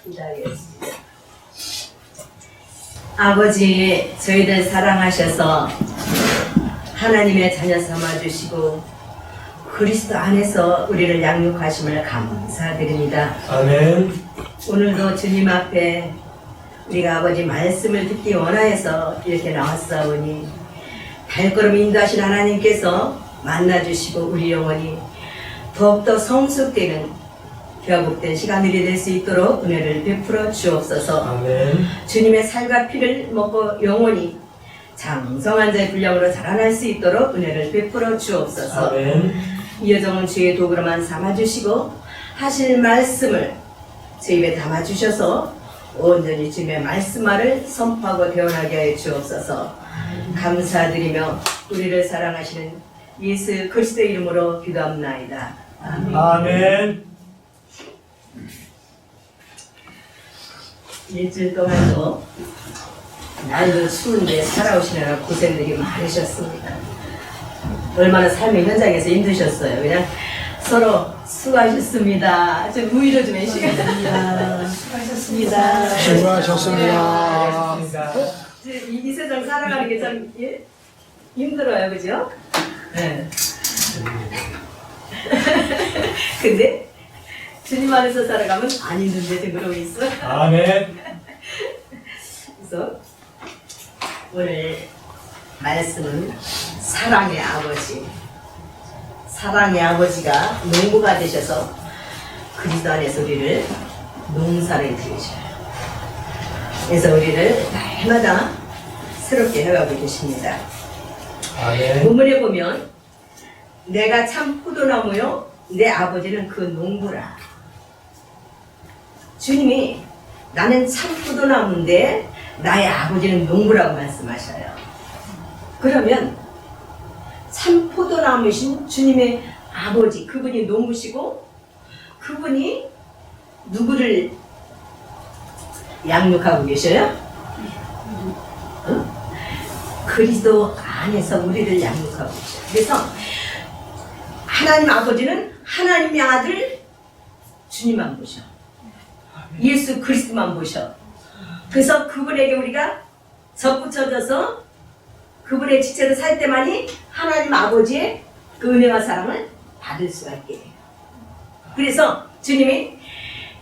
기도하겠습니다. 아버지, 저희들 사랑하셔서 하나님의 자녀 삼아주시고 그리스도 안에서 우리를 양육하심을 감사드립니다. 아멘. 오늘도 주님 앞에 우리가 아버지 말씀을 듣기 원하여서 이렇게 나왔사오니 발걸음 인도하신 하나님께서 만나주시고 우리 영혼이 더욱더 성숙되는 회복된 시간들이 될 수 있도록 은혜를 베풀어 주옵소서. 아멘. 주님의 살과 피를 먹고 영혼이 장성한 자의 분량으로 자라날 수 있도록 은혜를 베풀어 주옵소서. 아멘. 이 여정은 주의 도구로만 삼아주시고 하실 말씀을 제 입에 담아주셔서 온전히 주님의 말씀만을 선포하고 대언하게 하여 주옵소서. 감사드리며 우리를 사랑하시는 예수 그리스도의 이름으로 기도합나이다. 아멘. 아멘. 일주일 동안도 날도 추운데 살아오시느라 고생들이 많으셨습니다. 얼마나 삶의 현장에서 힘드셨어요. 그냥 서로 수고하셨습니다. 좀 위로 좀 해주시겠습니다. 수고하셨습니다. 수고하셨습니다. 이 세상 살아가는 게 참 힘들어요, 그죠? 네. 근데 주님 안에서 살아가면 안 힘든데 좀 그러고 있어. 아멘. 그래서 오늘 말씀은 사랑의 아버지, 사랑의 아버지가 농부가 되셔서 그리스도 안에서 우리를 농사를 지으셔요. 그래서 우리를 날마다 새롭게 해가고 계십니다. 아멘. 본문에 보면 내가 참 포도나무요 내 아버지는 그 농부라. 주님이 나는 참 포도나무인데 나의 아버지는 농부라고 말씀하셔요. 그러면 참 포도나무이신 주님의 아버지, 그분이 농부시고 그분이 누구를 양육하고 계셔요? 응? 그리스도 안에서 우리를 양육하고 계셔요. 그래서 하나님 아버지는 하나님의 아들 주님만 보셔. 예수 그리스도만 보셔. 그래서 그분에게 우리가 접붙여져서 그분의 지체로 살 때만이 하나님 아버지의 그 은혜와 사랑을 받을 수가 있게 돼요. 그래서 주님이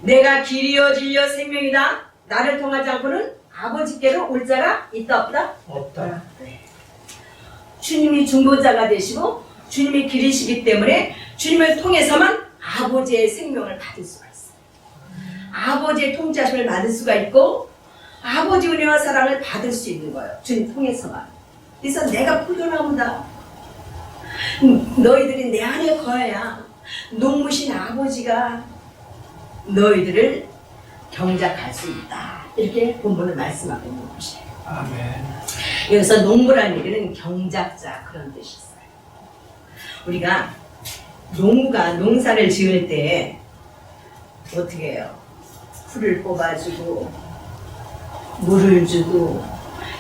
내가 길이요 진리요 생명이다. 나를 통하지 않고는 아버지께로 올 자가 있다 없다? 없다. 주님이 중보자가 되시고 주님이 길이시기 때문에 주님을 통해서만 아버지의 생명을 받을 수가 있어요. 아버지의 통치하심을 받을 수가 있고 아버지 은혜와 사랑을 받을 수 있는 거예요. 주님 통해서만. 그래서 내가 포도나무다. 너희들이 내 안에 거해야 농부신 아버지가 너희들을 경작할 수 있다. 이렇게 본문을 말씀하고 있는 것이에요. 아멘. 여기서 농부라는 얘기는 경작자 그런 뜻이 있어요. 우리가 농부가 농사를 지을 때 어떻게 해요? 풀을 뽑아주고 물을 주고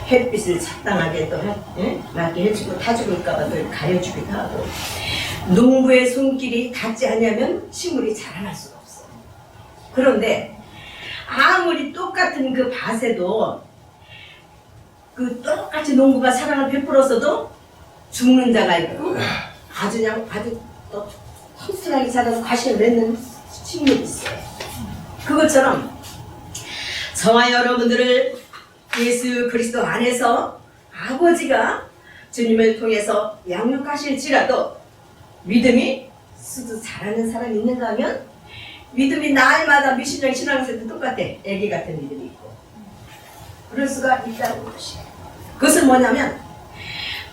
햇빛을 적당하게 또 맞게 해주고 타죽을까봐 또 가려주기도 하고 농부의 손길이 닿지 않으면 식물이 자라날 수가 없어요. 그런데 아무리 똑같은 그 밭에도 그 똑같이 농부가 사랑을 베풀었어도 죽는 자가 있고 아주 또 튼튼하게 자라서 과실을 맺는 식물이 있어요. 그것처럼 저와 여러분들을 예수 그리스도 안에서 아버지가 주님을 통해서 양육하실지라도 믿음이 수도 잘하는 사람이 있는가 하면 믿음이 날마다 몇십 년 신앙생활도 똑같아. 애기 같은 믿음이 있고 그럴 수가 있다는 것이에요. 그것은 뭐냐면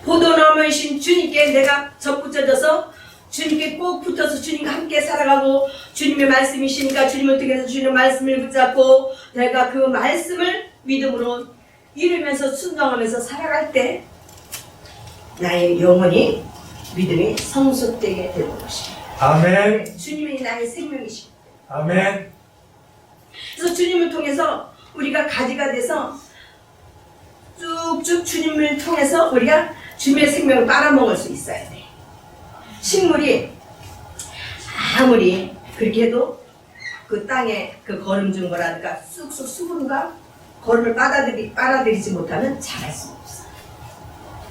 포도나무이신 주님께 내가 접붙여져서 주님께 꼭 붙어서 주님과 함께 살아가고 주님의 말씀이시니까 주님을 통해서 주님의 말씀을 붙잡고 내가 그 말씀을 믿음으로 이루면서 순종하면서 살아갈 때 나의 영혼이 믿음이 성숙되게 되는 것입니다. 아멘. 주님이 나의 생명이십니다. 아멘. 그래서 주님을 통해서 우리가 가지가 돼서 쭉쭉 주님을 통해서 우리가 주님의 생명을 빨아먹을 수 있어야 돼. 식물이 아무리 그렇게 해도 그 땅에 그 거름 준 거라니까 쑥쑥 수분과 거름을 빨아들이지 못하면 자랄 수 없어.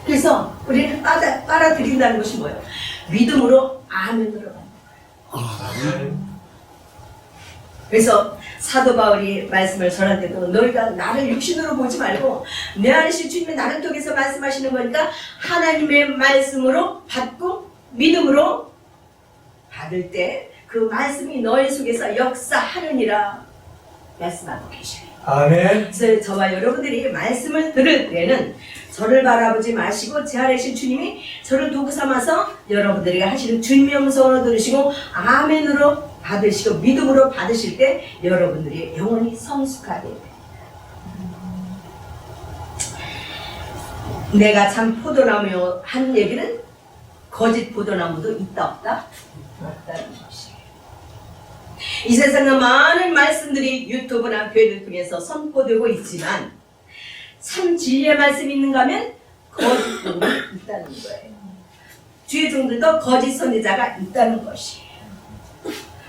그래서 우리는 빨아들인다는 것이 뭐예요? 믿음으로 아멘으로 가는 거예요. 아멘. 그래서 사도 바울이 말씀을 전할 때도 너희가 나를 육신으로 보지 말고 내 안에서 주님의 나를 통해서 말씀하시는 거니까 하나님의 말씀으로 받고 믿음으로 받을 때 그 말씀이 너희 속에서 역사하느니라 말씀하고 계셔요. 아멘. 그래서 저와 여러분들이 말씀을 들을 때는 저를 바라보지 마시고 제 안에 계신 주님이 저를 도구 삼아서 여러분들에게 하시는 주님의 음성으로 들으시고 아멘으로 받으시고 믿음으로 받으실 때 여러분들이 영원히 성숙하게 돼요. 내가 참 포도나무요 한 얘기는 거짓 포도나무도 있다 없다? 없다는 것이에요. 이 세상에 많은 말씀들이 유튜브나 교회를 통해서 선포되고 있지만 참 진리의 말씀이 있는가 하면 거짓 종도 있다는 거예요. 주의 종들도 거짓 선지자가 있다는 것이에요.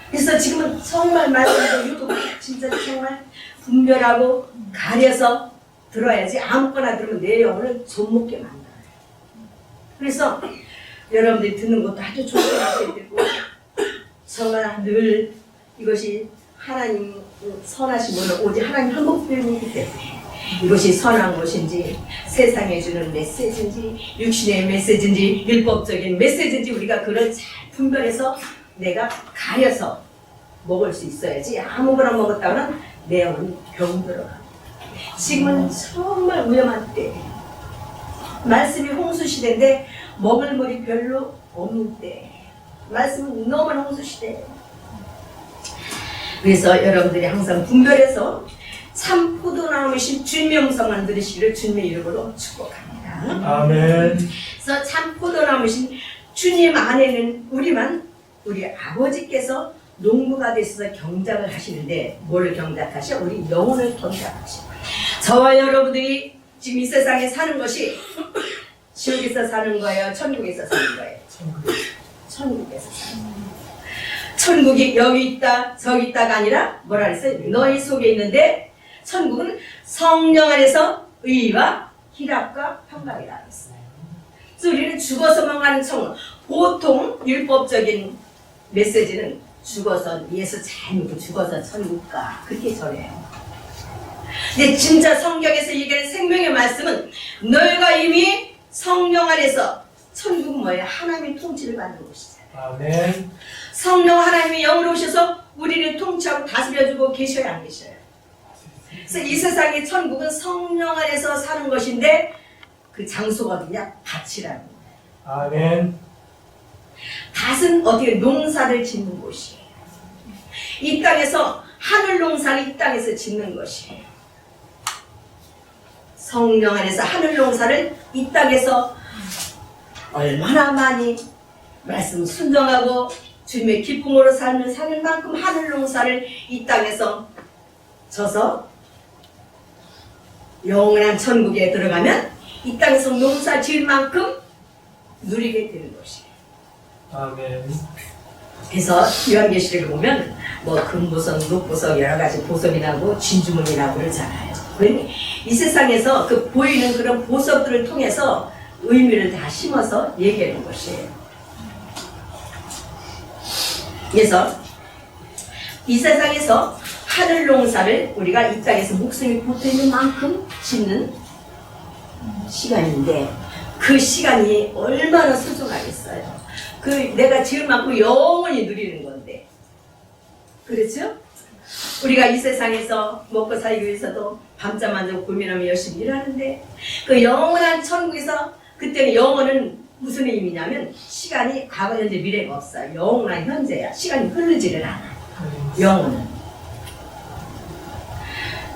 그래서 지금은 정말 말씀도 유튜브 진짜 정말 분별하고 가려서 들어야지 아무거나 들으면 내 영혼을 좀먹게 만들어요. 그래서 여러분들이 듣는 것도 아주 조심하셔야 되고 정말 늘 이것이 하나님 선하신 분은 오직 하나님 한 분뿐이기 때문에 이것이 선한 것인지 세상에 주는 메시지인지 육신의 메시지인지 율법적인 메시지인지 우리가 그걸 잘 분별해서 내가 가려서 먹을 수 있어야지 아무거나 먹었다가는 내 영혼이 병들어가. 지금은 정말 위험한 때 말씀이 홍수시대인데 먹을 물이 별로 없는 때 말씀은 너무나 홍수시대예요. 그래서 여러분들이 항상 분별해서 참 포도나무이신 주님의 음성만 들으시기를 주님의 이름으로 축복합니다. 아멘. 그래서 참 포도나무이신 주님 안에는 우리 아버지께서 농부가 되셔서 경작을 하시는데 뭐를 경작하셔? 우리 영혼을 경작하셔. 저와 여러분들이 지금 이 세상에 사는 것이 지옥에서 사는 거예요? 천국에서 사는 거예요? 천국에서 사는 거예요. 천국이 여기 있다 저기 있다가 아니라 뭐라 그랬어요? 너희 속에 있는데 천국은 성령 안에서 의와 희락과 평강이라 그랬어요. 그래서 우리는 죽어서만 가는 천국. 보통 율법적인 메시지는 죽어서 예수 잘 믿고 죽어서 천국 가 그렇게 전해요. 근데 진짜 성경에서 얘기하는 생명의 말씀은 너희가 이미 성령 안에서 천국은 뭐예요? 하나님의 통치를 받는 곳이잖아요. 아멘. 성령 하나님이 영으로 오셔서 우리를 통치하고 다스려주고 계셔야 안 계셔요? 그래서 이 세상의 천국은 성령 안에서 사는 것인데 그 장소가 어디냐? 밭이라는 거예요. 아멘. 밭은 어떻게 농사를 짓는 곳이에요. 이 땅에서 하늘 농사를 이 땅에서 짓는 것이에요. 성령 안에서 하늘 농사를 이 땅에서 얼마나 많이 말씀 순종하고 주님의 기쁨으로 살면 사는 만큼 하늘 농사를 이 땅에서 져서 영원한 천국에 들어가면 이 땅에서 농사 지을 만큼 누리게 되는 것이에요. 아멘. 그래서 요한계시록을 보면 뭐 금보석, 녹보석 여러 가지 보석이 나고 진주문이 나고 그러잖아요. 그러니 이 세상에서 그 보이는 그런 보석들을 통해서 의미를 다 심어서 얘기하는 것이에요. 그래서 이 세상에서 하늘 농사를 우리가 이 땅에서 목숨이 붙어있는 만큼 짓는 시간인데 그 시간이 얼마나 소중하겠어요. 그 내가 지을 만큼 영원히 누리는 건데 그렇죠? 우리가 이 세상에서 먹고 살기 위해서도 밤잠 안 자고 고민하며 열심히 일하는데 그 영원한 천국에서 그때는 영원은 무슨 의미냐면 시간이 과거, 현재, 미래가 없어요. 영원한 현재야. 시간이 흐르지를 않아.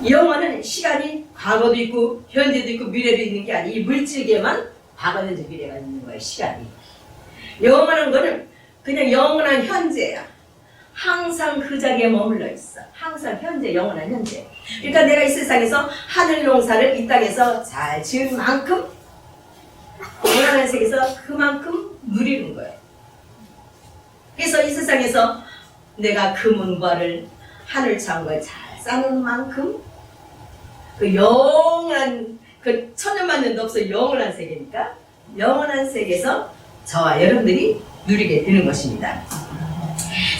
영원은 시간이 과거도 있고 현재도 있고 미래도 있는 게 아니고 이 물질계만 과거, 현재, 미래가 있는 거예요. 시간이. 영원한 거는 그냥 영원한 현재야. 항상 그 자리에 머물러 있어. 항상 현재, 영원한 현재. 그러니까 내가 이 세상에서 하늘 농사를 이 땅에서 잘 지은 만큼 영원한 세계에서 그만큼 누리는 거예요. 그래서 이 세상에서 내가 금은과를 하늘 창고에 잘 쌓는 만큼 그 영원한 그 천년만 년도 없어 영원한 세계니까 영원한 세계에서 저와 여러분들이 누리게 되는 것입니다.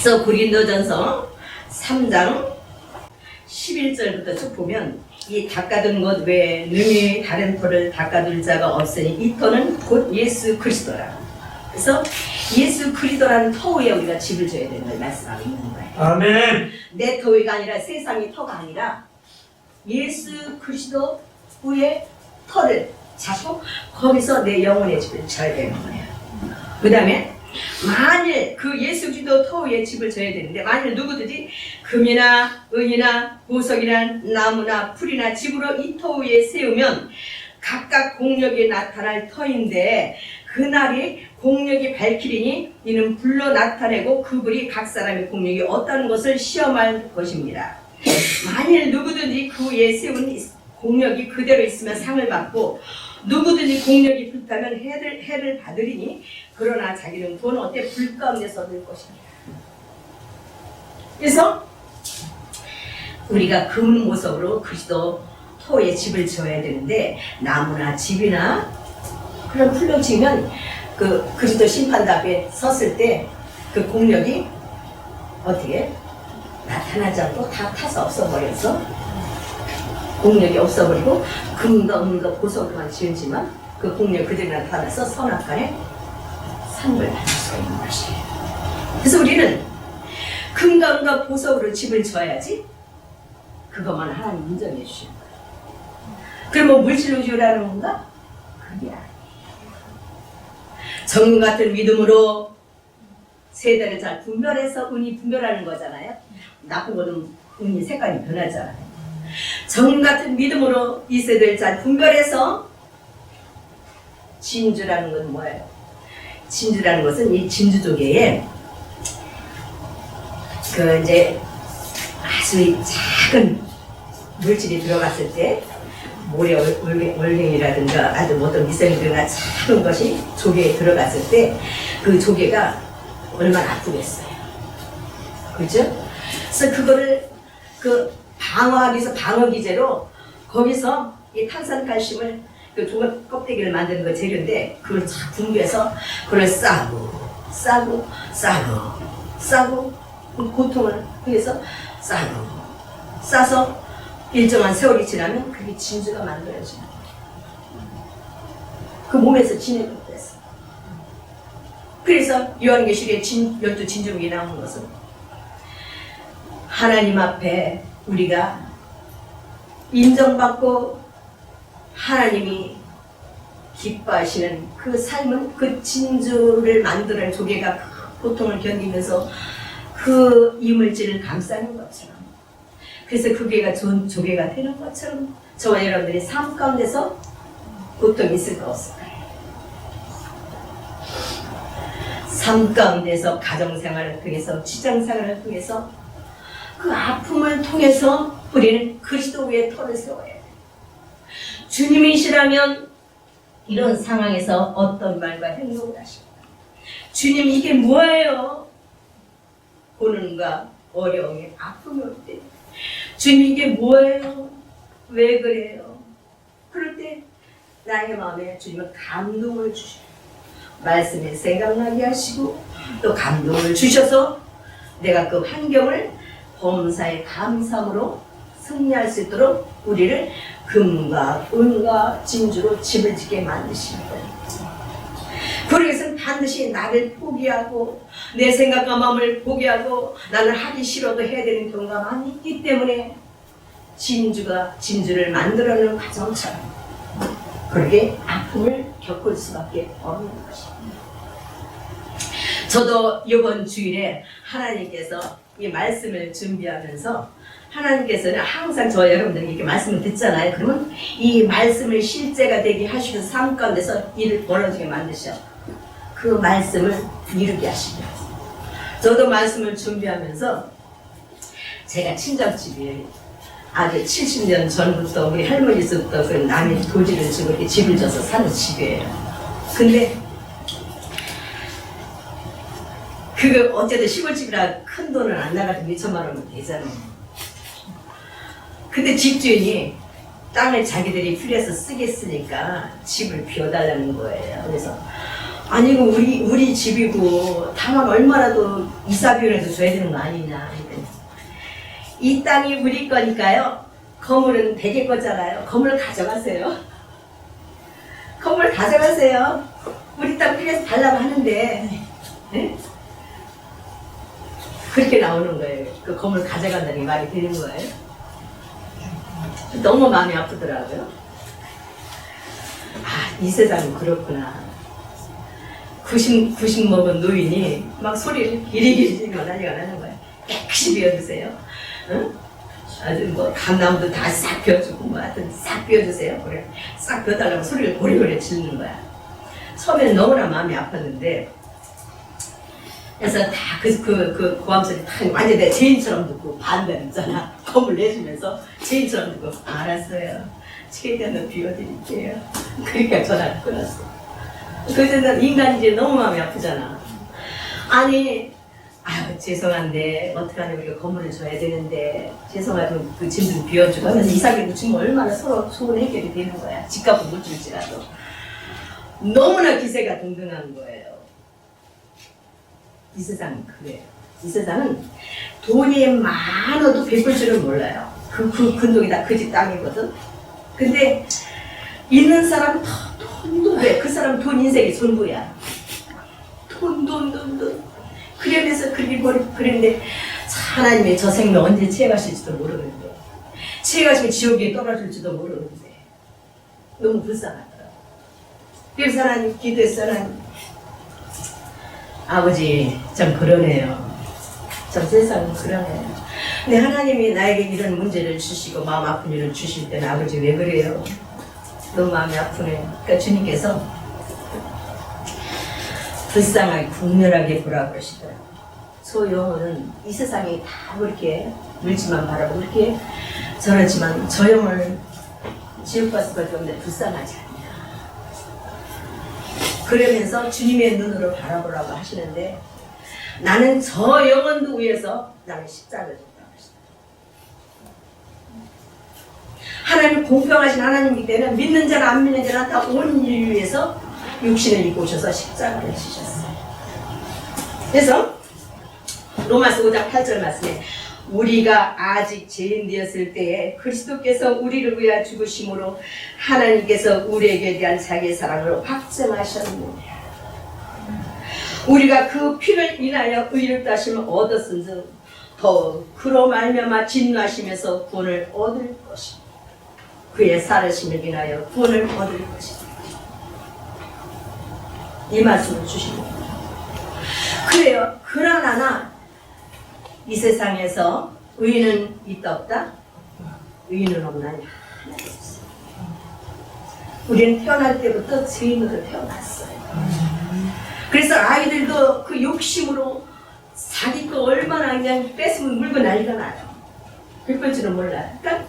그래서 고린도전서 3장 11절부터 쭉 보면 이 닦아둔 것 외에 능히 다른 터를 닦아둘 자가 없으니 이 터는 곧 예수 그리스도라. 그래서 예수 그리스도라는 터 위에 우리가 집을 줘야 되는 걸 말씀하고 있는 거예요. 아멘. 내 터 위가 아니라 세상의 터가 아니라 예수 그리스도 위에 터를 잡고 거기서 내 영혼의 집을 져야 되는 거예요. 그 다음에 만일 그 예수 그리스도 터 위에 집을 져야 되는데 만일 누구든지 금이나 은이나 보석이나 나무나 풀이나 집으로 이 터 위에 세우면 각각 공력이 나타날 터인데 그날이 공력이 밝히리니 이는 불로 나타내고 그 불이 각 사람의 공력이 어떤 것을 시험할 것입니다. 만일 누구든지 그 위에 세운 공력이 그대로 있으면 상을 받고 누구든지 공력이 불타면 해를 받으리니 그러나 자기는 돈 어때 불 가운데서 늘 것입니다. 그래서 우리가 금보석으로 그리스도 토에 집을 지어야 되는데 나무나 집이나 그런 풀로 지으면 그 그리스도 심판대 앞에 섰을 때 그 공력이 어떻게 나타나지 않고 다 타서 없어버려서 공력이 없어버리고 금과 은과 보석으로만 지은지만 그 공력 그대로 나타나서 선악간에 상을 받을 수가 있는 것이에요. 그래서 우리는 금과 은과 보석으로 집을 지어야지 그것만 하나님 인정해 주시는 거예요. 그럼 뭐 물질로 지으라는 건가? 그게 아니에요. 정금 같은 믿음으로 세대를 잘 분별해서 운이 분별하는 거잖아요. 나쁜 거는 운이 색깔이 변하잖아요. 정금 같은 믿음으로 이 세대를 잘 분별해서 진주라는 건 뭐예요? 진주라는 것은 이 진주조개에 그 이제 아주 작은 물질이 들어갔을 때 모래 월갱이라든가 아주 어떤 미생물이나 작은 것이 조개에 들어갔을 때 그 조개가 얼마나 아프겠어요. 그죠? 그래서 그거를 그 방어하기 위해서 방어기제로 거기서 이 탄산칼슘을 그 조개 껍데기를 만드는 거 재료인데 그걸 쫙 분비해서 그걸 싸고 그 고통을 위해서 싸서 일정한 세월이 지나면 그게 진주가 만들어지는 거예요. 그 몸에서 진액이 됐어. 그래서 요한계시록에 12진주목이 나오는 것은 하나님 앞에 우리가 인정받고 하나님이 기뻐하시는 그 삶은 그 진주를 만드는 조개가 그 고통을 견디면서 그 이물질을 감싸는 것처럼 그래서 그 개가 좋은 조개가 되는 것처럼 저와 여러분들이 삶 가운데서 고통이 있을까 없을까요? 삶 가운데서 가정생활을 통해서 직장생활을 통해서 그 아픔을 통해서 우리는 그리스도 위에 터를 세워야 돼요. 주님이시라면 이런 상황에서 어떤 말과 행동을 하십니까? 주님 이게 뭐예요? 고난과 어려움이 아픔이 올 때 주님 이게 뭐예요? 왜 그래요? 그럴 때 나의 마음에 주님은 감동을 주셔요. 말씀에 생각나게 하시고 또 감동을 주셔서 내가 그 환경을 범사의 감사함으로 승리할 수 있도록 우리를 금과 은과 진주로 집을 짓게 만드시는 거예요. 그러기위해서는 반드시 나를 포기하고 내 생각과 마음을 포기하고 나는 하기 싫어도 해야 되는 경우가 많이 있기 때문에 진주를 만들어내는 과정처럼 그렇게 아픔을 겪을 수밖에 없는 것입니다. 저도 이번 주일에 하나님께서 이 말씀을 준비하면서 하나님께서는 항상 저 여러분들에게 이렇게 말씀을 듣잖아요. 그러면 이 말씀을 실제가 되게 하시면서 삶 가운데서 일을 벌어지게 만드셔. 그 말씀을 이루게 하십니다. 저도 말씀을 준비하면서 제가 친정집이에요. 아주 70년 전부터 우리 할머니서부터 그 남이 도지를 주고 이렇게 집을 져서 사는 집이에요. 근데 그거 어쨌든 시골집이라 큰 돈은 안 나가도 2천만 원은 되잖아요. 근데 집주인이 땅을 자기들이 필요해서 쓰겠으니까 집을 비워달라는 거예요. 그래서 아니 이거 우리 집이고 다만 얼마라도 이사 비용이라도 줘야 되는 거 아니냐. 그랬더니 이 땅이 우리 거니까요. 건물은 대개 거잖아요. 건물 가져가세요. 건물 가져가세요. 우리 땅 필요해서 달라고 하는데 네? 그렇게 나오는 거예요. 그 건물 가져간다는 말이 되는 거예요. 너무 마음이 아프더라고요. 아, 이 세상은 그렇구나. 90 먹은 노인이 막 소리를 이리기리 지르고 난리가 나는 거예요. 깨끗이 비워주세요. 응? 아주 뭐 감나무도 다 싹 비워주고 뭐 하여튼 싹 비워주세요. 그래. 싹 비워달라고 소리를 고리고리 지르는 거야. 처음에는 너무나 마음이 아팠는데 그래서 다 그 고함 소리 다 완전 내 죄인처럼 듣고 반대로 있잖아. 겁을 내주면서 죄인처럼 듣고 알았어요. 최대한 비워드릴게요. 그러니까 전화를 끊었어. 그때는 인간이지 너무 마음이 아프잖아. 아니 아유 죄송한데 어떡하냐 우리가 건물을 줘야 되는데 죄송하고 그 짐 좀 비워주고 하면서 이사기도 주면 얼마나 서로 속은 해결이 되는 거야. 집값은 못 줄지라도. 너무나 기세가 등등한 거예요. 이 세상은 그래요. 이 세상은 돈이 많아도 베풀 줄은 몰라요. 그 근동이 다 그 집 땅이거든. 근데 있는 사람은 돈도 돼. 그 사람 돈 인생의 전부야. 돈. 그러면서 그런데 하나님의 저 생명 언제 취해가실지도 모르는데 취해가시면 지옥에 떨어질지도 모르는데 너무 불쌍하더라고. 그래서 하나님 기도했어. 하나님 아버지 참 그러네요. 참 세상은 그러네요. 근데 하나님이 나에게 이런 문제를 주시고 마음 아픈 일을 주실 때는 아버지 왜 그래요? 너무 마음이 아프네요. 그러니까 주님께서 불쌍하게 국렬하게 보라고 그러시더라고요. 소영은 이 세상이 다 그렇게 물질만 바라고 그렇게 저렇지만 저 영을 지옥 갈 수밖에 없는데 불쌍하지 않냐. 그러면서 주님의 눈으로 바라보라고 하시는데 나는 저 영혼도 위해서 나는 십자가를 줬다고 하시다. 하나님 공평하신 하나님이기 때문에 믿는 자나 안 믿는 자나 다 온 인류 위해서 육신을 입고 오셔서 십자가를 지셨어요. 그래서 로마서 5장 8절 말씀에 우리가 아직 죄인 되었을 때에 그리스도께서 우리를 위하여 죽으심으로 하나님께서 우리에게 대한 자기의 사랑을 확증하셨느니라. 우리가 그 피를 인하여 의를 따심을 얻었은즉 더 그로 말미암아 진노하시면서 구원을 얻을 것이다. 그의 살으심을 인하여 구원을 얻을 것이다. 이 말씀을 주십니다. 그래요. 그러나 이 세상에서 의인은 있다 없다? 의인은 없나니 하나도 없어요. 우리는 태어날 때부터 죄인으로 태어났어요. 그래서 아이들도 그 욕심으로 자기 거 얼마나 그냥 뺏으면 물고 난리가 나요. 그럴 줄은 몰라요. 그러니까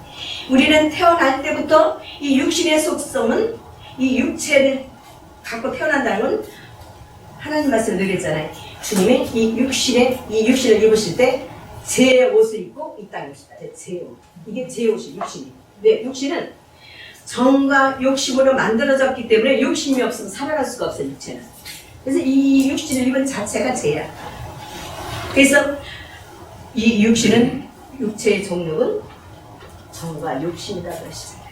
우리는 태어날 때부터 이 육신의 속성은 이 육체를 갖고 태어난다는 건 하나님 말씀 드렸잖아요. 주님이 이 육신을 입으실 때 제 옷을 입고 이 땅에 오시다. 제 옷. 이게 제 옷이 육신이. 네, 육신은 정과 욕심으로 만들어졌기 때문에 욕심이 없으면 살아갈 수가 없어요. 육체는. 그래서 이 육신을 입은 자체가 죄야. 그래서 이 육신은 육체의 종류는 정과 욕심이라고 하시잖아요.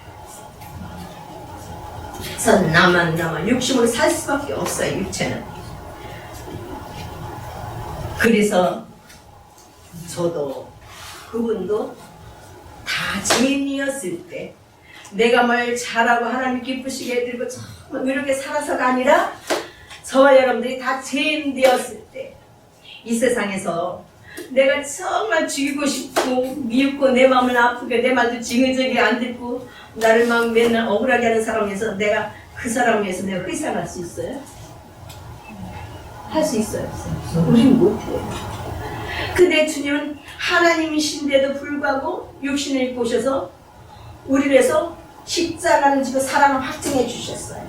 그래서 나만 욕심으로 살 수밖에 없어요. 육체는. 그래서 저도 그분도 다 죄인이었을 때 내가 뭘 잘하고 하나님 기쁘시게 해드리고 정말 이렇게 살아서가 아니라 저와 여러분들이 다 죄인 되었을 때 이 세상에서 내가 정말 죽이고 싶고 미웃고 내 마음을 아프게 내 말도 징의적이 안 듣고 나를 막 맨날 억울하게 하는 사람에서 내가 그 사람을 위해서 내가 희생할 수 있어요? 할 수 있어요? 우리는 못해요. 근데 주님은 하나님이신데도 불구하고 육신을 입고 오셔서 우리를 위해서 십자가를 지고 사랑을 확증해 주셨어요.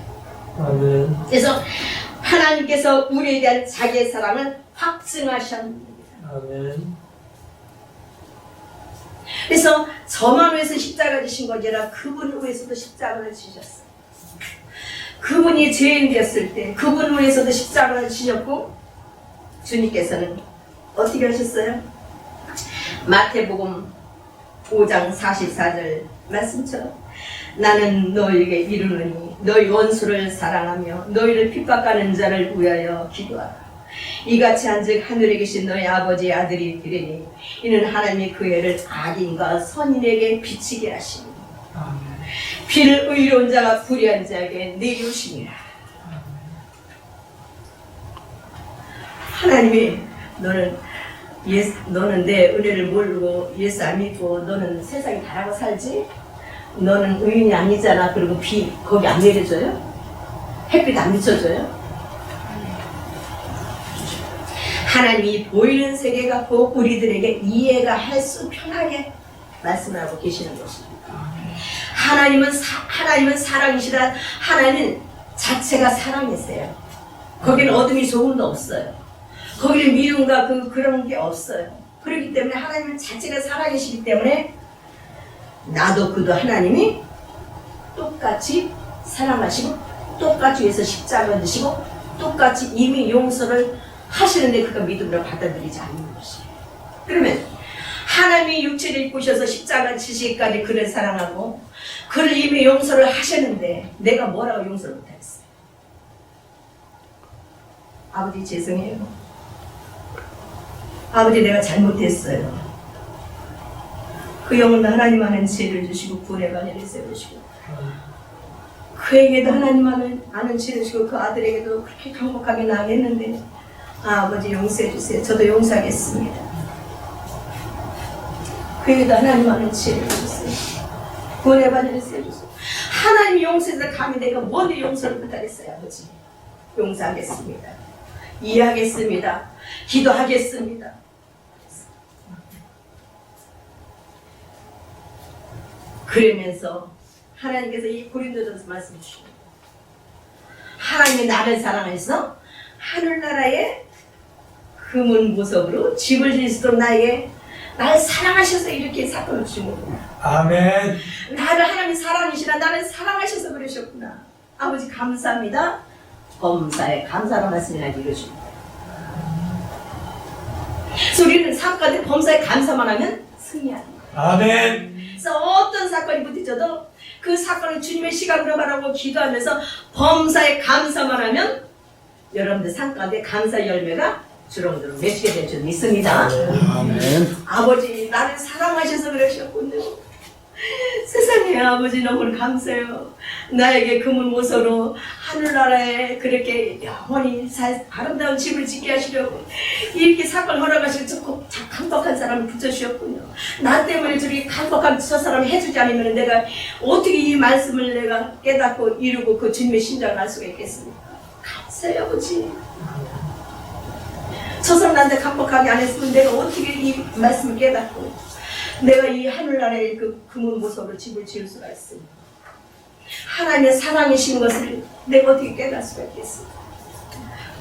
아멘. 그래서 하나님께서 우리에 대한 자기의 사랑을 확증하셨습니다. 아멘. 그래서 저만 위해서 십자가 지신 것이 아니라 그분을 위해서도 십자가를 지셨어요. 그분이 죄인 되었을 때 그분을 위해서도 십자가를 지셨고, 주님께서는 어떻게 하셨어요? 마태복음 5장 44절 말씀처럼 나는 너희에게 이르노니 너희 원수를 사랑하며 너희를 핍박하는 자를 위하여 기도하라. 이같이 한즉 하늘에 계신 너희 아버지의 아들이 되리니 이는 하나님이 그 애를 악인과 선인에게 비치게 하시니 아멘. 비를 의로운 자가 불의한 자에게 내리우시니라. 하나님이 너는 내 은혜를 모르고 예수 안 믿고 너는 세상에 바라고 살지? 너는 의인이 아니잖아. 그리고 비 거기 안 내려줘요? 햇빛 안 비춰줘요? 하나님이 보이는 세계 갖고 우리들에게 이해가 할 수 편하게 말씀하고 계시는 것입니다. 하나님은 사랑이시라. 하나님 자체가 사랑이세요. 거기는 어둠이 조금도 없어요. 거기는 미움과 그런 게 없어요. 그렇기 때문에 하나님은 자체가 사랑이시기 때문에 나도 그도 하나님이 똑같이 사랑하시고 똑같이 위해서 십자가 지시고 똑같이 이미 용서를 하시는데 그가 믿음으로 받아들이지 않는 것이에요. 그러면 하나님이 육체를 입고 오셔서 십자가 지시기까지 그를 사랑하고 그를 이미 용서를 하셨는데 내가 뭐라고 용서를 못하겠어요? 아버지 죄송해요. 아버지 내가 잘못했어요. 그 영혼 하나님 아는 지혜를 주시고 구원의 반열을 세워주시고 그에게도 하나님 아는 지혜를 주시고 그 아들에게도 그렇게 강력하게 나아했는데 아버지 용서해 주세요. 저도 용서하겠습니다. 그에게도 하나님 아는 지혜를 주세요. 구원의 반열을 세워주세요. 하나님이 용서해서 감히 내가 뭔데 용서를 못하겠어요. 아버지 용서하겠습니다. 이해하겠습니다. 기도하겠습니다. 그러면서 하나님께서 이 고린도전서 말씀 주십니다. 하나님이 나를 사랑해서 하늘나라에 금은 보석으로 집을 지을 수도 나에게 나를 사랑하셔서 이렇게 사건을 주신 거구나. 아멘. 나를 하나님 사랑이시라. 나를 사랑하셔서 그러셨구나. 아버지 감사합니다. 범사에 감사로 말씀이나 이루십니다. 그래서 우리는 삶 가운데 범사에 감사만 하면 승리하는 거예요. 아멘. 그래서 어떤 사건이 부딪혀도 그 사건을 주님의 시각으로 바라보고 기도하면서 범사에 감사만 하면 여러분들 삶 가운데 감사 열매가 주렁주렁 맺히게 될 줄 믿습니다. 아멘. 아버지 나를 사랑하셔서 그러셨군요. 세상에 아버지 너무 감사해요. 나에게 금은 모서로 하늘나라에 그렇게 영원히 아름다운 집을 짓게 하시려고 이렇게 사건 허락하시고 좋고 강박한 사람을 붙여주셨군요. 나 때문에 저렇게 강박한 저 사람을 해주지 않으면 내가 어떻게 이 말씀을 내가 깨닫고 이루고 그 주님의 심장을 알 수가 있겠습니까? 감사해요 아버지. 저 사람 나한테 강박하게 안 했으면 내가 어떻게 이 말씀을 깨닫고 내가 이 하늘나라에 그 금은 보석으로 집을 지을 수가 있습니다. 하나님의 사랑이신 것을 내가 어떻게 깨달을 수가 있겠습니까?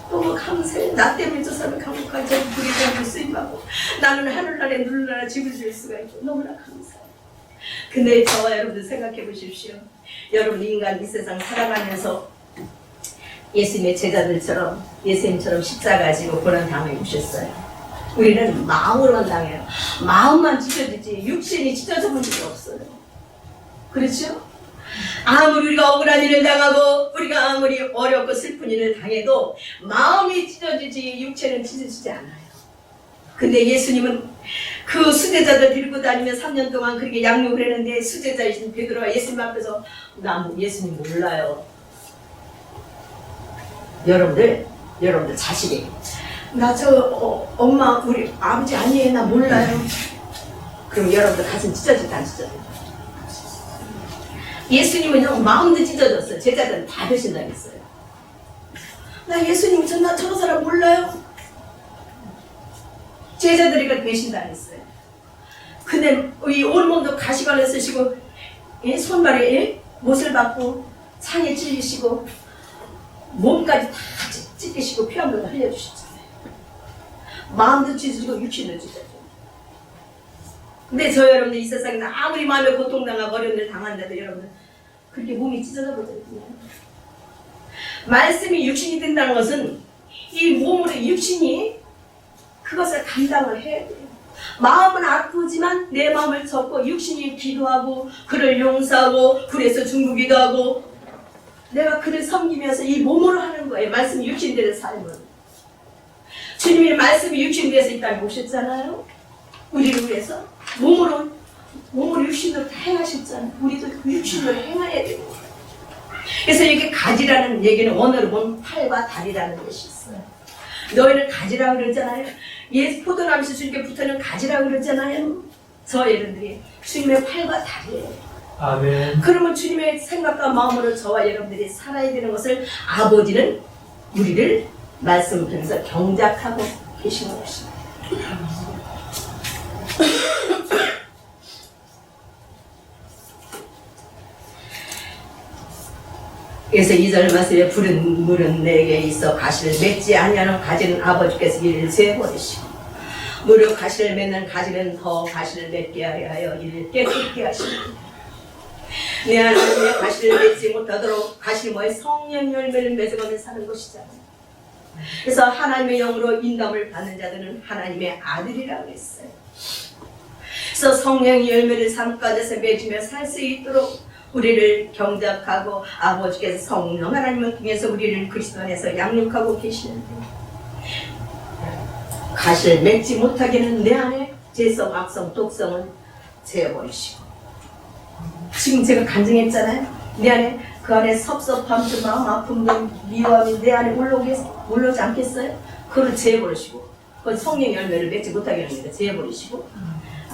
너무 감사해. 나 때문에 저 사람이 강력한 저를 부리고 쓰임하고 나는 하늘나라에 누르나라 집을 지을 수가 있고 너무나 감사해. 근데 저와 여러분들 생각해 보십시오. 여러분 인간 이 세상 살아가면서 예수님의 제자들처럼 예수님처럼 십자가 지고 고난 당해 오셨어요. 우리는 마음으로만 당해요. 마음만 찢어지지 육신이 찢어져 본 적이 없어요. 그렇죠? 아무리 우리가 억울한 일을 당하고 우리가 아무리 어렵고 슬픈 일을 당해도 마음이 찢어지지 육체는 찢어지지 않아요. 근데 예수님은 그 수제자들 들고 다니며 3년 동안 그렇게 양육을 했는데 수제자이신 베드로가 예수님 앞에서 나 예수님 몰라요. 여러분들 자식이 나 엄마 우리 아버지 아니에요 나 몰라요. 그럼 여러분들 가슴 찢어질까 안 찢어질까? 예수님은 마음도 찢어졌어요. 제자들은 다 배신당했어요. 나 예수님 저 사람 몰라요. 제자들이 배신당했어요. 근데 이 온몸도 가시관을 쓰시고 손발에 못을 받고 창에 찔리시고 몸까지 다 찢기시고 피 한 번 흘려주셨잖아요. 마음도 찢어지고 육신도 찢어지고 근데 저 여러분들 이 세상에 아무리 마음에 고통당하고 어려움을 당한다도 여러분들 그렇게 몸이 찢어져 버거든요. 말씀이 육신이 된다는 것은 이 몸으로 육신이 그것을 감당을 해야 돼요. 마음은 아프지만 내 마음을 접고 육신이 기도하고 그를 용서하고 그래서 중보기도 하고 내가 그를 섬기면서 이 몸으로 하는 거예요. 말씀이 육신되는 삶은. 주님이 말씀이 육신되어서 이 땅에 오셨잖아요. 우리를 위해서 몸으로 육신으로 다 행하셨잖아요. 우리도 그 육신으로 행해야 되는 거예요. 그래서 이렇게 가지라는 얘기는 원어로 보면 팔과 다리라는 것이 있어요. 너희는 가지라고 그러잖아요. 예수 포도나무에서 주님께 붙어는 가지라고 그러잖아요. 저 여러분들이 주님의 팔과 다리예요. 아멘. 그러면 주님의 생각과 마음으로 저와 여러분들이 살아야 되는 것을 아버지는 우리를 말씀을 통해서 경작하고 계시는 것입니다. 그래서 2절 말씀에 푸른 물은 내게 있어 가시를 맺지 아니하는 가지는 아버지께서 이를 재버리시고 무릇 가시를 맺는 가지는 더 가시를 맺게 하여 이를 깨끗게 하십니다. 내 하나님의 가시를 맺지 못하도록 가시 뭐에 성령 열매를 맺어가며 사는 것이잖아요. 그래서 하나님의 영으로 인감을 받는 자들은 하나님의 아들이라고 했어요. 그래서 성령 열매를 삶 가운데서 맺으며 살 수 있도록 우리를 경작하고 아버지께서 성령 하나님을 통해서 우리를 그리스도 안에서 양육하고 계시는데 가시를 맺지 못하게는 내 안에 죄성, 악성, 독성은 재워버리시고 지금 제가 간증했잖아요. 내 안에 그 안에 섭섭함, 마음 아픔, 미워함이 내 안에 올라오지 않겠어요? 그걸 재워버리시고 그건 성령 열매를 맺지 못하게 하는 거예요. 재워버리시고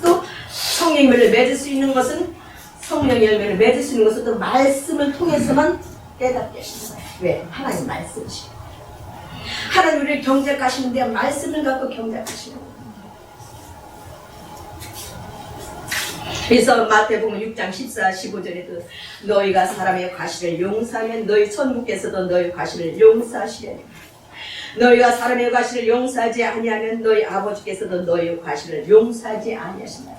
또 성령 열매를 맺을 수 있는 것은 성령 열매를 맺을 수 있는 것은 또 말씀을 통해서만 깨닫게 하시는 거예요. 왜? 하나님 말씀이시고 하나님 우리를 경작하시는데 말씀을 갖고 경작하시는 거예요. 그래서 마태복음 6장 14, 15절에도 너희가 사람의 과실을 용서하면 너희 천국께서도 너희 과실을 용서하시려니 너희가 사람의 과실을 용서하지 아니하면 너희 아버지께서도 너희 과실을 용서하지 아니하신다.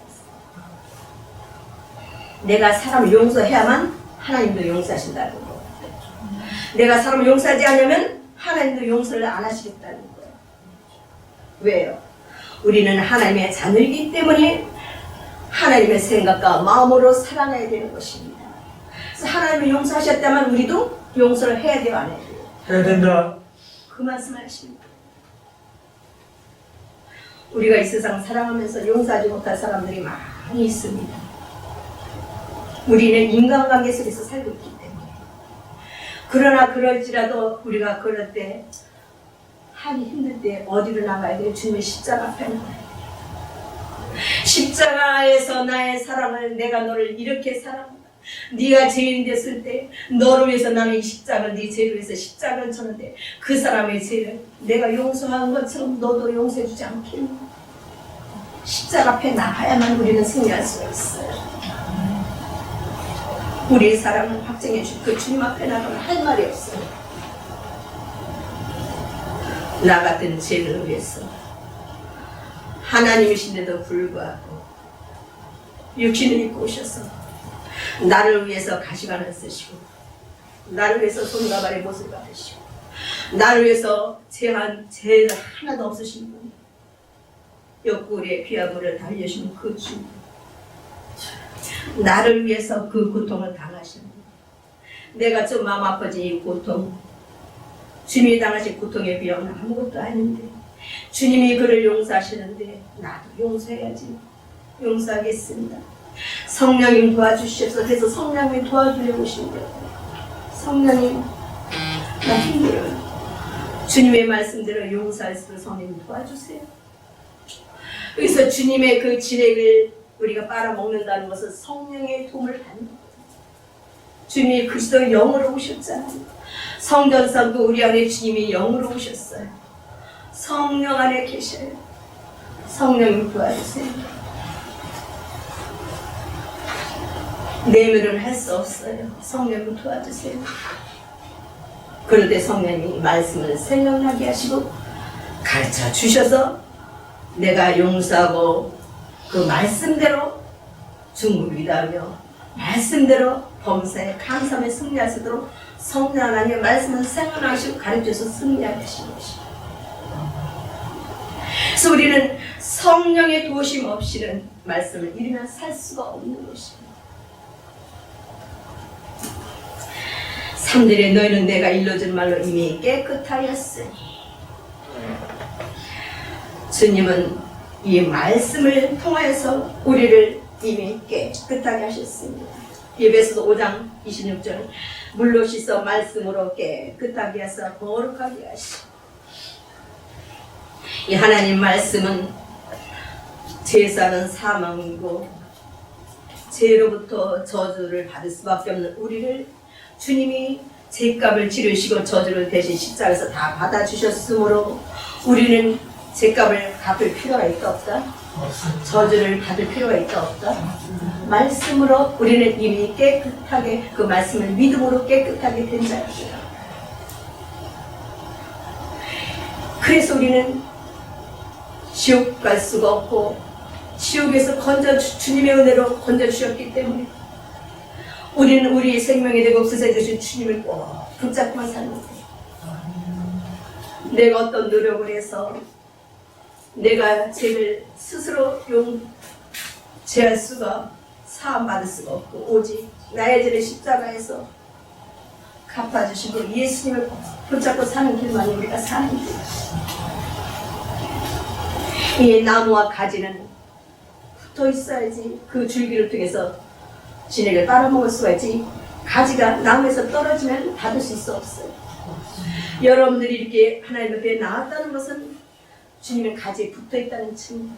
내가 사람을 용서해야만 하나님도 용서하신다는 거예요. 내가 사람을 용서하지 않으면 하나님도 용서를 안 하시겠다는 거예요. 왜요? 우리는 하나님의 자녀이기 때문에 하나님의 생각과 마음으로 살아가야 되는 것입니다. 그래서 하나님을 용서하셨다면 우리도 용서를 해야 돼요, 안 해야 돼요? 해야 된다. 그 말씀을 하십니다. 우리가 이 세상 살아가면서 용서하지 못할 사람들이 많이 있습니다. 우리는 인간관계 속에서 살고 있기 때문에. 그러나 그럴지라도 우리가 그럴 때 하기 힘들 때 어디로 나가야 돼요? 주님의 십자가 앞에 나가요. 십자가에서 나의 사랑을 내가 너를 이렇게 사랑한다. 네가 죄인 됐을 때 너를 위해서 나는 이 십자가를 네 죄를 위해서 십자가를 쳤는데 그 사람의 죄를 내가 용서한 것처럼 너도 용서해 주지 않겠니? 십자가 앞에 나가야만 우리는 승리할 수가 있어요. 우리의 사랑을 확증해 줄 그 주님 앞에 나가면 할 말이 없어요. 나 같은 죄를 위해서 하나님이신데도 불구하고 육신을 입고 오셔서 나를 위해서 가시관을 쓰시고 나를 위해서 손과 발의 못을 받으시고 나를 위해서 죄 하나도 없으신 분이 옆구리에 피하고를 달려주신 그 주 나를 위해서 그 고통을 당하시는 내가 좀 마음 아파진 이 고통 주님이 당하신 고통에 비하면 아무것도 아닌데 주님이 그를 용서하시는데 나도 용서해야지. 용서하겠습니다. 성령님 도와주시옵소서. 그래서 성령님 도와주려고 오십니다. 성령님 나 힘들어요. 주님의 말씀대로 용서할 수 있도록 성령님 도와주세요. 그래서 주님의 그 진액을 우리가 빨아먹는다는 것은 성령의 도움을 받는 거예요. 주님이 그리스도 영으로 오셨잖아요. 성전성도 우리 안에 주님이 영으로 오셨어요. 성령 안에 계셔요. 성령님 도와주세요. 내면은 할 수 없어요. 성령님 도와주세요. 그럴 때 성령님이 말씀을 생각나게 하시고 가르쳐 주셔서 내가 용서하고 그 말씀대로 중국을 위하며 말씀대로 범사에 감사에 승리할 수 있도록 성령 하나님의 말씀을 생각하시고 가르쳐서 승리하게 하시는 것입니다. 그래서 우리는 성령의 도우심 없이는 말씀을 이루며 살 수가 없는 것입니다. 3절에 너희는 내가 일러준 말로 이미 깨끗하였으니, 주님은 이 말씀을 통하여서 우리를 이미 깨끗하게 하셨습니다. 에베소서 5장 26절 물로 씻어 말씀으로 깨끗하게 해서 거룩하게 하시고, 이 하나님 말씀은 죄사는 사망이고 죄로부터 저주를 받을 수밖에 없는 우리를 주님이 죄값을 치르시고 저주를 대신 십자가에서 다 받아주셨으므로 우리는 죄값을 갚을 필요가 있다 없다? 저주를 받을 필요가 있다 없다? 말씀으로 우리는 이미 깨끗하게, 그 말씀을 믿음으로 깨끗하게 된 자입니다. 그래서 우리는 지옥 갈 수가 없고 지옥에서 주님의 은혜로 건져주셨기 때문에 우리는 우리의 생명이 되고 없으셔 주신 주님을 꼭 붙잡고만 사는 거예요. 내가 어떤 노력을 해서 내가 죄를 스스로 용제할 수가, 사함받을 수가 없고 오직 나의 죄를 십자가에서 갚아주시고 예수님을 붙잡고 사는 길만이 우리가 사는 길. 이 나무와 가지는 붙어 있어야지 그 줄기를 통해서 진액을 빨아먹을 수가 있지, 가지가 나무에서 떨어지면 받을 수 있어 없어요. 여러분들이 이렇게 하나님 앞에 나왔다는 것은 주님의 가지에 붙어 있다는 증거.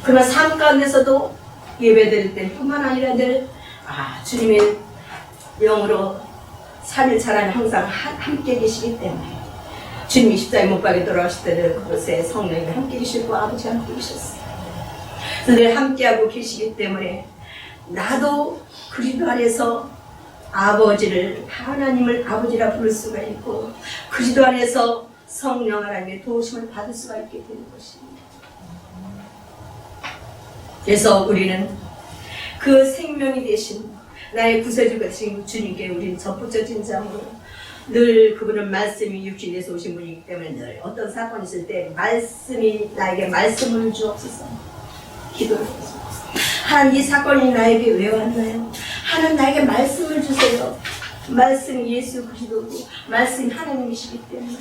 그러나 삶 가운데서도 예배드릴 때뿐만 아니라 늘 주님의 영으로 3일 차라는 항상 함께 계시기 때문에 주님이 십자가에 못 박에 돌아가실 때는 그곳에 성령이 함께 계시고 아버지가 함께 계셨어요. 늘 함께하고 계시기 때문에 나도 그리스도 안에서 아버지를, 하나님을 아버지라 부를 수가 있고 그리스도 안에서 성령 하나님의 도우심을 받을 수가 있게 되는 것입니다. 그래서 우리는 그 생명이 되신 나의 구세주가 되신 주님께 우리는 접붙여진 자로 늘 그분은 말씀이 육신에서 오신 분이기 때문에 늘 어떤 사건이 있을 때 말씀이 나에게 말씀을 주옵소서 기도를 해주옵소서. 하나님, 이 사건이 나에게 왜 왔나요? 하나님, 나에게 말씀을 주세요. 말씀이 예수 그리스도고 말씀이 하나님이시기 때문에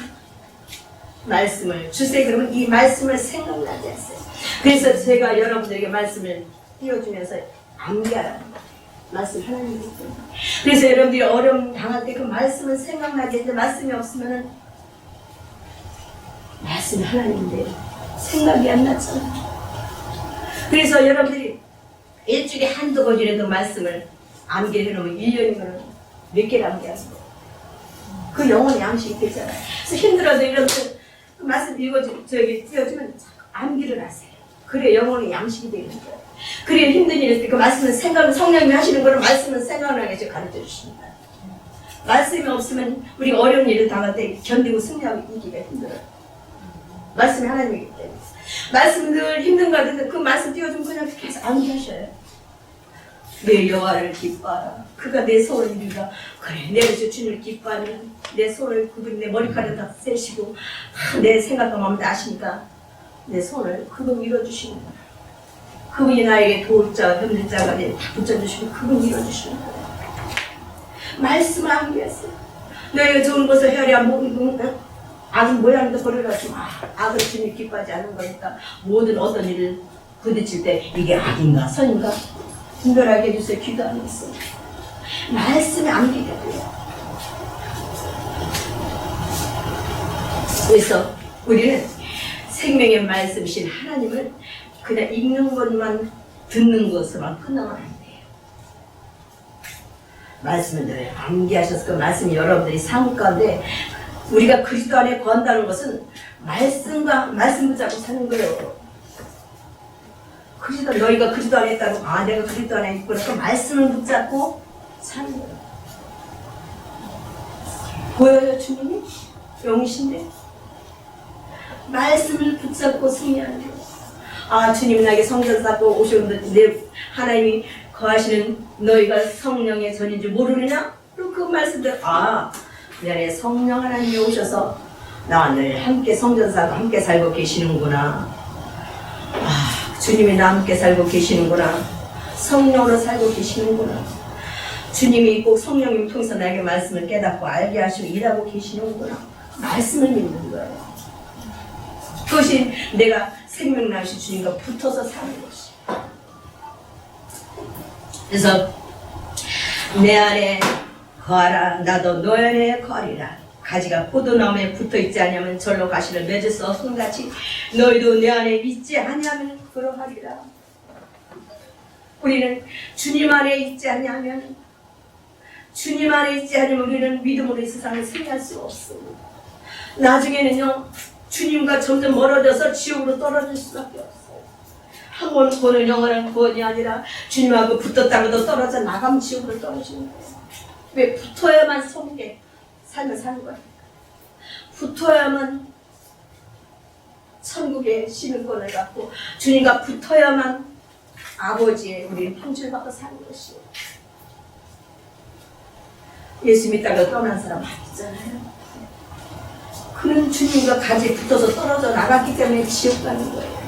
말씀을 주세요. 그러면 이 말씀을 생각나게 하세요. 그래서 제가 여러분들에게 말씀을 띄워주면서 암기하라는 거예요. 말씀 하나님이기 때문에. 그래서 여러분들이 어려움 당할 때 그 말씀을 생각나게 했는데 말씀이 없으면은 말씀이 하나님인데 생각이 안 났잖아요. 그래서 여러분들이 일주일에 한두 번이라도 말씀을 암기해 놓으면 1년이면 몇 개를 암기하는 거예요. 그 영혼의 양식이 되잖아요. 그래서 힘들어도 여러분들 그 말씀 띄워주면 암기를 하세요. 그래 영혼의 양식이 되는 거예요. 그래 힘든 일 있을 때 그 말씀은 성령님이 하시는 거를 말씀은 생각나게 가르쳐 주십니다. 말씀이 없으면 우리가 어려운 일을 당할 때 견디고 승리하고 이기기가 힘들어요. 말씀이 하나님이기 때문에. 말씀 늘 힘든 거 같은데 그 말씀 띄워주면 그냥 계속 암기하셔요. 내 여호와를 기뻐하라. 그가 내 소원을 이루라. 그래 내가 주님을 기뻐하면 내 소원을 그분이 내 머리카락을 다 세시고 내 생각과 마음을 다 아시니까 내 소원을 그분이 이뤄주시는 거야. 그분이 나에게 도울 자, 힘든 자가 다 붙여주시고 그분이 이뤄주시는 거야. 말씀을 암기하세요. 너희가 좋은 것을 헤아려 악은 모양도 버려가지 마. 악을 주님 기뻐하지 않는 거니까 모든 어떤 일을 부딪힐 때 이게 악인가 선인가 분별하게 해주세요. 기도하는 있어요. 말씀이 암기가 돼요. 그래서 우리는 생명의 말씀이신 하나님을 그냥 읽는 것만 듣는 것으로만 끝나면 안 돼요. 말씀을 늘 암기하셔서 그 말씀이 여러분들이 삶 가운데 우리가 그리스도 안에 거한다는 것은 말씀과 말씀 붙잡고 사는 거예요. 그리스도, 너희가 그리스도 안에 있다고, 내가 그리스도 안에 있고, 그러니까 말씀을 붙잡고 사는 거예요. 보여요, 주님이? 영이신데? 말씀을 붙잡고 승리하는 거예요. 아, 주님이 나에게 성전 쌓고 오셨는데 내 하나님이 거하시는 너희가 성령의 전인 줄 모르느냐? 그리고 그 말씀들, 아, 내 안에 성령 하나님이 오셔서 나와 늘 함께 성전 쌓고 함께 살고 계시는구나. 아, 주님이 나와 함께 살고 계시는구나. 성령으로 살고 계시는구나. 주님이 꼭 성령님 통해서 나에게 말씀을 깨닫고 알게 하시고 일하고 계시는구나. 말씀을 믿는 거예요. 그것이 내가 생명나신 주님과 붙어서 사는 것이. 그래서 내 안에 거하라, 나도 너 안에 거하리라. 가지가 포도나무에 붙어있지 아니하면 절로 가시를 맺을 수 없는 같이 너희도 내 안에 있지 아니하면 그러하리라. 우리는 주님 안에 있지 아니하면, 주님 안에 있지 않으면 우리는 믿음으로 이 세상을 승리할 수 없습니다. 나중에는요, 주님과 점점 멀어져서 지옥으로 떨어질 수밖에 없어요. 한 번 구원은 영원한 구원이 아니라 주님하고 붙었다가도 떨어져 나가면 지옥으로 떨어지는 거예요. 왜? 붙어야만 성계 삶을 사는 거예요. 붙어야만 천국의 시민권을 갖고 주님과 붙어야만 아버지의 우리 품질 받고 사는 것이에요. 예수 믿다가 떠난 사람 많이 있잖아요. 그는 주님과 같이 붙어서 떨어져 나갔기 때문에 지옥 가는 거예요.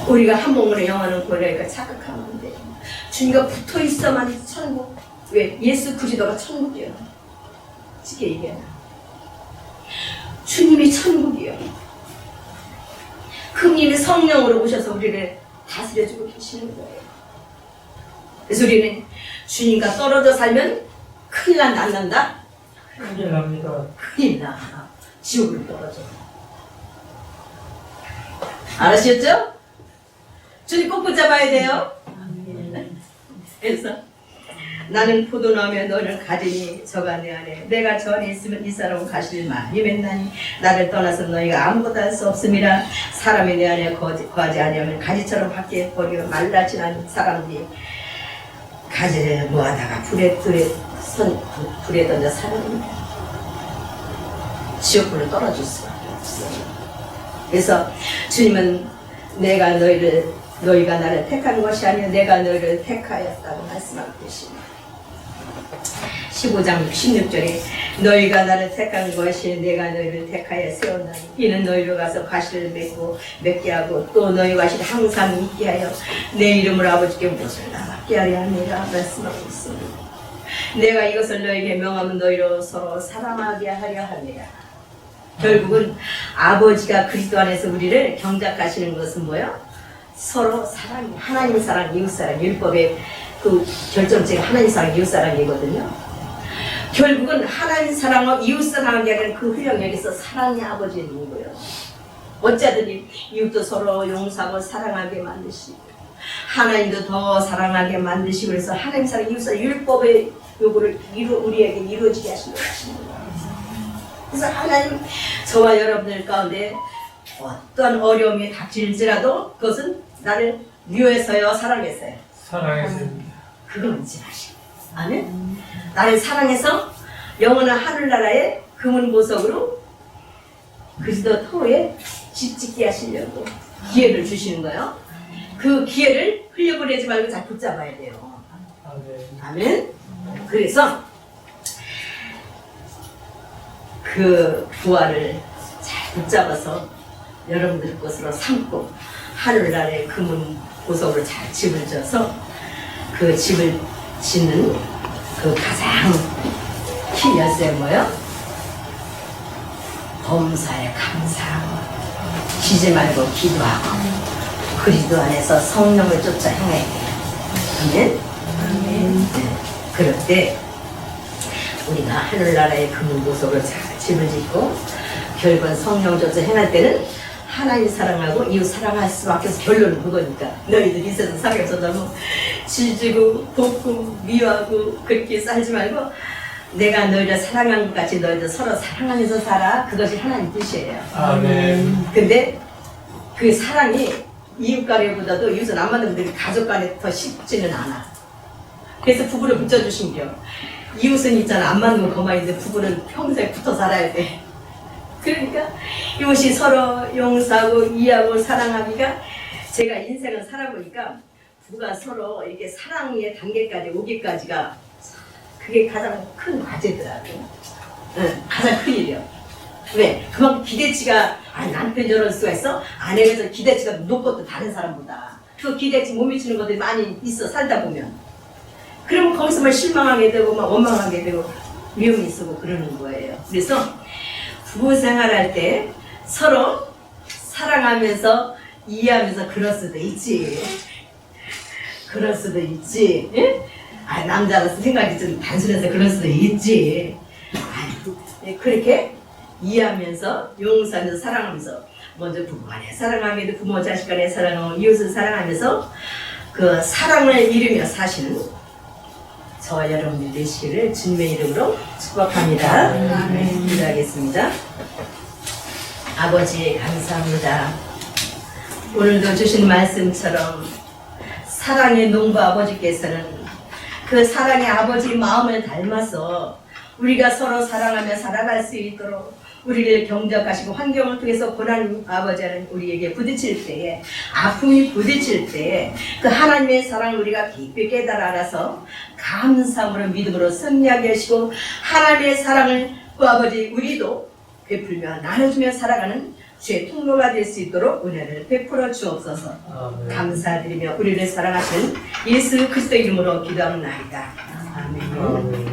우리가 한 몸으로 영원한 구원이니까 착각하면 안 돼요. 주님과 붙어 있어만 천국. 왜? 예수 그리스도가 천국이에요. 쉽게 얘기하면 주님이 천국이에요. 그님이 성령으로 오셔서 우리를 다스려주고 계시는 거예요. 그래서 우리는 주님과 떨어져 살면 큰일 난다. 큰일 납니다. 큰일 나. 지옥으로 떨어져. 알으셨죠? 주님 꼭 붙잡아야 돼요. 그래서 나는 포도나무에 너를 가지니 저가 내 안에 내가 저 안에 있으면 이 사람은 가시를 많이 맺나니 나를 떠나서 너희가 아무것도 할 수 없음이라. 사람이 내 안에 거하지 아니하면 가지처럼 밖에 버리고 말라지는 사람들이 가지를 모아다가 불에 던져 사는 지옥불로 떨어질 수밖에 없어요. 그래서 주님은 너희가 나를 택한 것이 아니라 내가 너희를 택하였다고 말씀하고 계십니다. 15장 16절에 너희가 나를 택한 것이 내가 너희를 택하여 세웠나니 이는 너희로 가서 과실을 맺게 하고 또 너희 과실을 항상 있게 하여 내 이름으로 아버지께 무엇을 나가게 하려 합니다. 말씀하고 있습니다. 내가 이것을 너희에게 명하면 너희로 서로 사랑하게 하려 합니다. 결국은 아버지가 그리스도 안에서 우리를 경작하시는 것은 뭐예요? 서로 사랑, 하나님 사랑, 이웃 사랑, 율법의 그 결정체가 하나님 사랑, 이웃 사랑이거든요. 결국은 하나님 사랑과 이웃 사랑하게 하는 그 훈령에서 사랑의 아버지의 누구예요? 어찌하든지 이웃도 서로 용서하고 사랑하게 만드시고 하나님도 더 사랑하게 만드시고 그래서 하나님 사랑, 이웃 사랑, 율법의 요구를 우리에게 이루어지게 하시는 것입니다. 그래서 하나님 저와 여러분들 가운데 어떤 어려움이 닥칠지라도 그것은 나를 미워해서요, 사랑했어요. 사랑했습니다. 그걸 잊지 마시고. 아멘? 나를 사랑해서 영원한 하늘나라의 금은 보석으로 그리스도 터에 집 짓게 하시려고 기회를 주시는 거예요. 그 기회를 흘려보내지 말고 잘 붙잡아야 돼요. 아멘? 그래서 그 부활을 잘 붙잡아서 여러분들 것으로 삼고 하늘나라의 금은 보석으로 잘 집을 져서 그 집을 짓는 그 가장 키 열쇠 뭐요? 범사에 감사하고 쉬지 말고 기도하고 그리스도 안에서 성령을 쫓아 행해야 돼요. 아멘? 아멘. 그럴 때 우리가 하늘나라의 금은 보석을 잘 집을 짓고 결국은 성령 쫓아 행할 때는 하나님 사랑하고 이웃 사랑할 수밖에 없어. 결론은 그거니까. 너희들 이 세상 살면서 너무 질지고 볶고 미워하고 그렇게 살지 말고 내가 너희를 사랑한 것 같이 너희들 서로 사랑하면서 살아. 그것이 하나님 뜻이에요. 아멘. 근데 그 사랑이 이웃 간에보다도 이웃은 안 맞는 분들이 가족 간에 더 쉽지는 않아. 그래서 부부를 붙여주신 겨. 이웃은 있잖아. 안 맞는 건 그만인데 부부는 평생 붙어 살아야 돼. 그러니까 이것이 서로 용서하고 이해하고 사랑하기가 제가 인생을 살아보니까 부부가 서로 이렇게 사랑의 단계까지 오기까지가 그게 가장 큰 과제더라고요. 응, 가장 큰 일이요. 왜? 그만큼 기대치가 남편이 저럴 수가 있어? 아내가 저 기대치가 높고 다른 사람보다 그 기대치 못 미치는 것들이 많이 있어 살다 보면 그러면 거기서 막 실망하게 되고 막 원망하게 되고 위험이 있고 그러는 거예요. 그래서 부부 생활할 때 서로 사랑하면서 이해하면서 그럴 수도 있지. 그럴 수도 있지. 예? 남자로서 생각이 좀 단순해서 그럴 수도 있지. 그렇게 이해하면서 용서하면서 사랑하면서 먼저 부부 간에 사랑하면서 부모 자식 간에 사랑하고 이웃을 사랑하면서 그 사랑을 이루며 사시는 저와 여러분들 되시기를 주님의 이름으로 축복합니다. 기도하겠습니다. 아버지 감사합니다. 오늘도 주신 말씀처럼 사랑의 농부 아버지께서는 그 사랑의 아버지 마음을 닮아서 우리가 서로 사랑하며 살아갈 수 있도록 우리를 경작하시고 환경을 통해서 고난 아버지는 우리에게 부딪힐 때에 아픔이 부딪힐 때에 그 하나님의 사랑을 우리가 깊이 깨달아 알아서 감사함으로 믿음으로 승리하게 하시고 하나님의 사랑을 그 아버지 우리도 베풀며 나눠주며 살아가는 주의 통로가 될 수 있도록 은혜를 베풀어 주옵소서. 감사드리며 우리를 사랑하신 예수 그리스도 이름으로 기도합니다. 아멘.